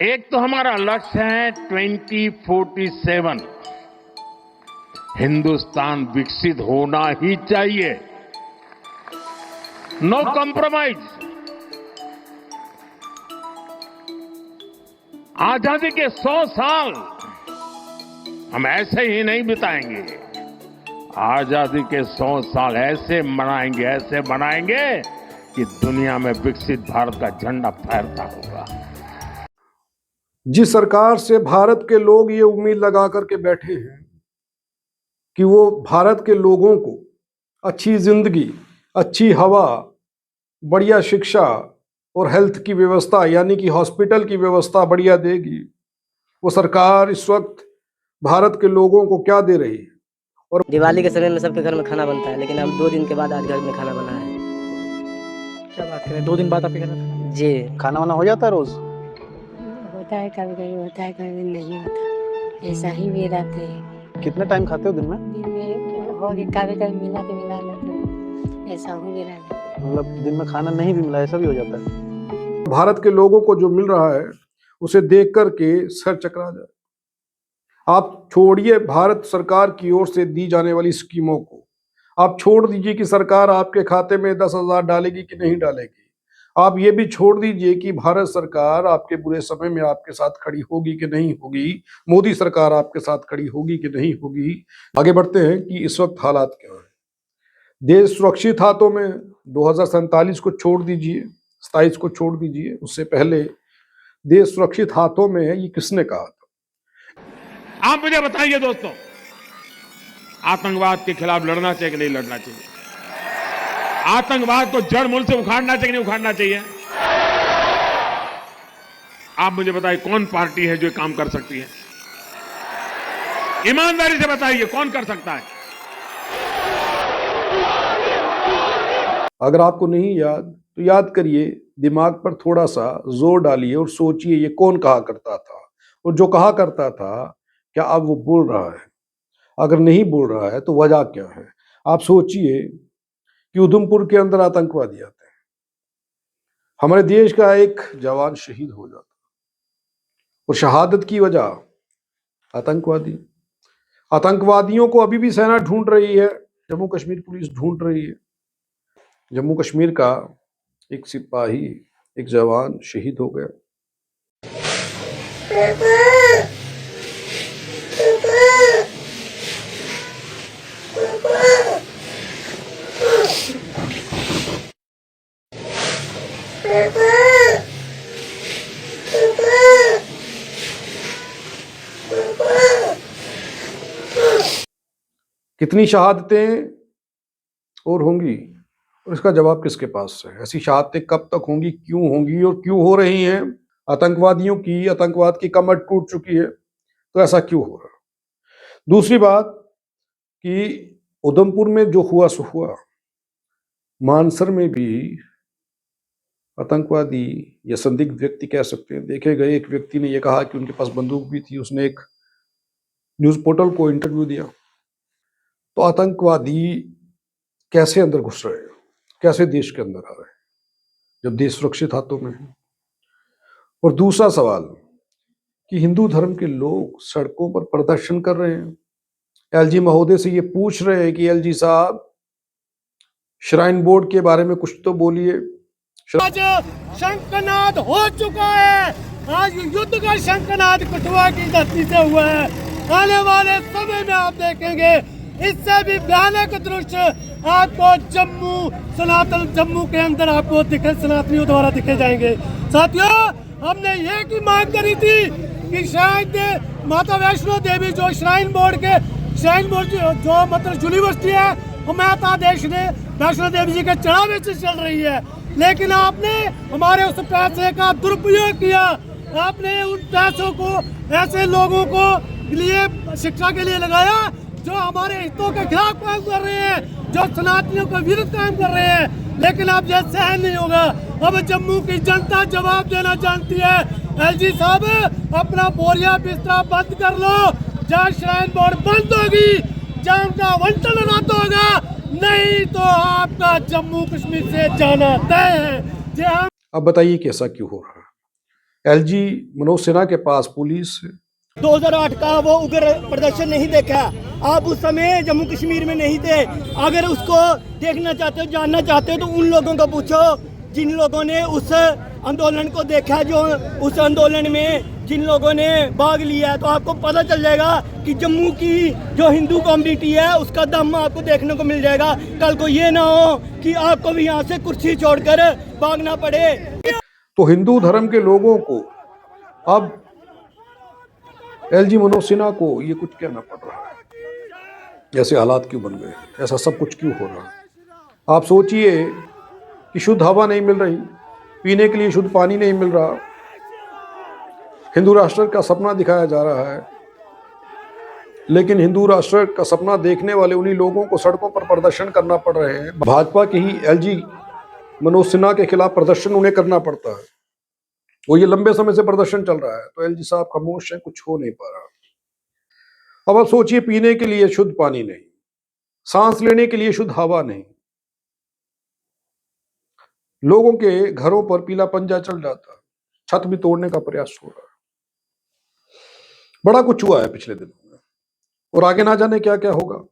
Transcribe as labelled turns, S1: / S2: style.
S1: एक तो हमारा लक्ष्य है 2047 हिंदुस्तान विकसित होना ही चाहिए, नो कॉम्प्रोमाइज। आजादी के 100 साल हम ऐसे ही नहीं बिताएंगे, आजादी के 100 साल ऐसे मनाएंगे कि दुनिया में विकसित भारत का झंडा फहरता होगा।
S2: जिस सरकार से भारत के लोग ये उम्मीद लगा करके बैठे हैं कि वो भारत के लोगों को अच्छी जिंदगी, अच्छी हवा, बढ़िया शिक्षा और हेल्थ की व्यवस्था यानी कि हॉस्पिटल की व्यवस्था बढ़िया देगी, वो सरकार इस वक्त भारत के लोगों को क्या दे रही है। और
S3: दिवाली के समय में सबके घर में खाना बनता है, लेकिन हम 2 दिन के बाद आज घर में खाना बना है।
S4: क्या बात करें, 2 दिन बाद आपके घर में
S3: जी
S4: खाना वाना हो जाता है रोज?
S5: होता है, कभी कभी होता है, कभी नहीं होता, ऐसा ही भी रहते हैं।
S4: कितने टाइम खाते हो दिन में?
S5: दिन में हो गया, कभी कभी मिला के मिला लेते, ऐसा हो भी रहता है।
S4: मतलब दिन में खाना नहीं भी मिला, ऐसा भी हो जाता है?
S2: भारत के लोगों को जो मिल रहा है उसे देख करके सर चकरा जाए। आप छोड़िए भारत सरकार की ओर से दी जाने वाली स्कीमों को, आप छोड़ दीजिए कि सरकार आपके खाते में 10,000 डालेगी कि नहीं डालेगी। आप ये भी छोड़ दीजिए कि भारत सरकार आपके बुरे समय में आपके साथ खड़ी होगी कि नहीं होगी, मोदी सरकार आपके साथ खड़ी होगी कि नहीं होगी। आगे बढ़ते हैं कि इस वक्त हालात क्या है। देश सुरक्षित हाथों में, 2047 को छोड़ दीजिए, 27 को छोड़ दीजिए, उससे पहले देश सुरक्षित हाथों में है, ये किसने कहा था?
S1: आप मुझे बताइए दोस्तों, आतंकवाद के खिलाफ लड़ना चाहिए कि नहीं लड़ना चाहिए? आतंकवाद को जड़ मूल से उखाड़ना चाहिए कि नहीं उखाड़ना चाहिए? आप मुझे बताइए, कौन पार्टी है जो काम कर सकती है? ईमानदारी से बताइए, कौन कर सकता है?
S2: अगर आपको नहीं याद तो याद करिए, दिमाग पर थोड़ा सा जोर डालिए और सोचिए ये कौन कहा करता था, और जो कहा करता था क्या अब वो बोल रहा है? अगर नहीं बोल रहा है तो वजह क्या है? आप सोचिए कि उधमपुर के अंदर आतंकवादी आते हैं, हमारे देश का एक जवान शहीद हो जाता और शहादत की वजह आतंकवादियों को अभी भी सेना ढूंढ रही है, जम्मू कश्मीर पुलिस ढूंढ रही है। जम्मू कश्मीर का एक सिपाही, एक जवान शहीद हो गया। कितनी शहादतें और होंगी और इसका जवाब किसके पास है? ऐसी शहादतें कब तक होंगी, क्यों होंगी और क्यों हो रही हैं? आतंकवाद की कमर टूट चुकी है, तो ऐसा क्यों हो रहा? दूसरी बात कि उधमपुर में जो हुआ सो हुआ, मानसर में भी आतंकवादी या संदिग्ध व्यक्ति कह सकते हैं देखे गए। एक व्यक्ति ने यह कहा कि उनके पास बंदूक भी थी, उसने एक न्यूज पोर्टल को इंटरव्यू दिया। तो आतंकवादी कैसे अंदर घुस रहे हैं, कैसे देश के अंदर आ रहे हैं जब देश सुरक्षित हाथों में है? और दूसरा सवाल कि हिंदू धर्म के लोग सड़कों पर प्रदर्शन कर रहे हैं, एलजी महोदय से ये पूछ रहे हैं कि एलजी साहब, श्राइन बोर्ड के बारे में कुछ तो बोलिए।
S6: आज शंखनाद हो चुका है, आज युद्ध का शंखनाद कठुआ की धरती से हुआ है। आने वाले समय में आप देखेंगे इससे भी भयानक दृश्य आपको जम्मू के अंदर आपको सनातनियों द्वारा दिखे जाएंगे। साथियों, हमने ये की मांग करी थी कि शायद माता वैष्णो देवी जो श्राइन बोर्ड जो मतलब यूनिवर्सिटी है, वो माता वैष्णो देवी जी के चढ़ावे से चल रही है, लेकिन आपने हमारे उस पैसे का दुरुपयोग किया। आपने उन पैसों को ऐसे लोगों को लिए शिक्षा के लिए लगाया जो हमारे हितों के खिलाफ काम कर रहे हैं, जो सनातनियों के विरुद्ध काम कर रहे हैं। लेकिन अब यह सहन नहीं होगा। अब जम्मू की जनता जवाब देना जानती है। एलजी साहब, अपना बोरिया बिस्तरा बंद कर लो, जहाँ श्राइन बोर्ड बंद होगी, जहाँ उनका आवंटन रद्द होगा, नहीं तो आपका जम्मू कश्मीर से जाना तय है।
S2: अब बताइए कैसा क्यों हो रहा है? एलजी मनोज सिन्हा के पास पुलिस है।
S6: 2008 का वो उग्र प्रदर्शन नहीं देखा, आप उस समय जम्मू कश्मीर में नहीं थे। अगर उसको देखना चाहते हो, जानना चाहते हो, तो उन लोगों को पूछो जिन लोगों ने उस आंदोलन को देखा, जो उस आंदोलन में जिन लोगों ने भाग लिया, तो आपको पता चल जाएगा कि जम्मू की जो हिंदू कम्युनिटी है उसका दम आपको देखने को मिल जाएगा। कल को ये ना हो कि आपको भी यहाँ से कुर्सी छोड़कर भागना पड़े।
S2: तो हिंदू धर्म के लोगों को अब एलजी मनोज सिन्हा को ये कुछ कहना पड़ रहा है। ऐसे हालात क्यों बन गए, ऐसा सब कुछ क्यों हो रहा है? आप सोचिए कि शुद्ध हवा नहीं मिल रही, पीने के लिए शुद्ध पानी नहीं मिल रहा, हिंदू राष्ट्र का सपना दिखाया जा रहा है, लेकिन हिंदू राष्ट्र का सपना देखने वाले उन्हीं लोगों को सड़कों पर प्रदर्शन करना पड़ रहे हैं। भाजपा के ही एलजी मनोज सिन्हा के खिलाफ प्रदर्शन उन्हें करना पड़ता है। वो ये लंबे समय से प्रदर्शन चल रहा है, तो एलजी साहब खामोश है, कुछ हो नहीं पा रहा। अब आप सोचिए, पीने के लिए शुद्ध पानी नहीं, सांस लेने के लिए शुद्ध हवा नहीं, लोगों के घरों पर पीला पंजा चल जाता है, छत भी तोड़ने का प्रयास हो रहा है। बड़ा कुछ हुआ है पिछले दिनों में, और आगे ना जाने क्या क्या होगा।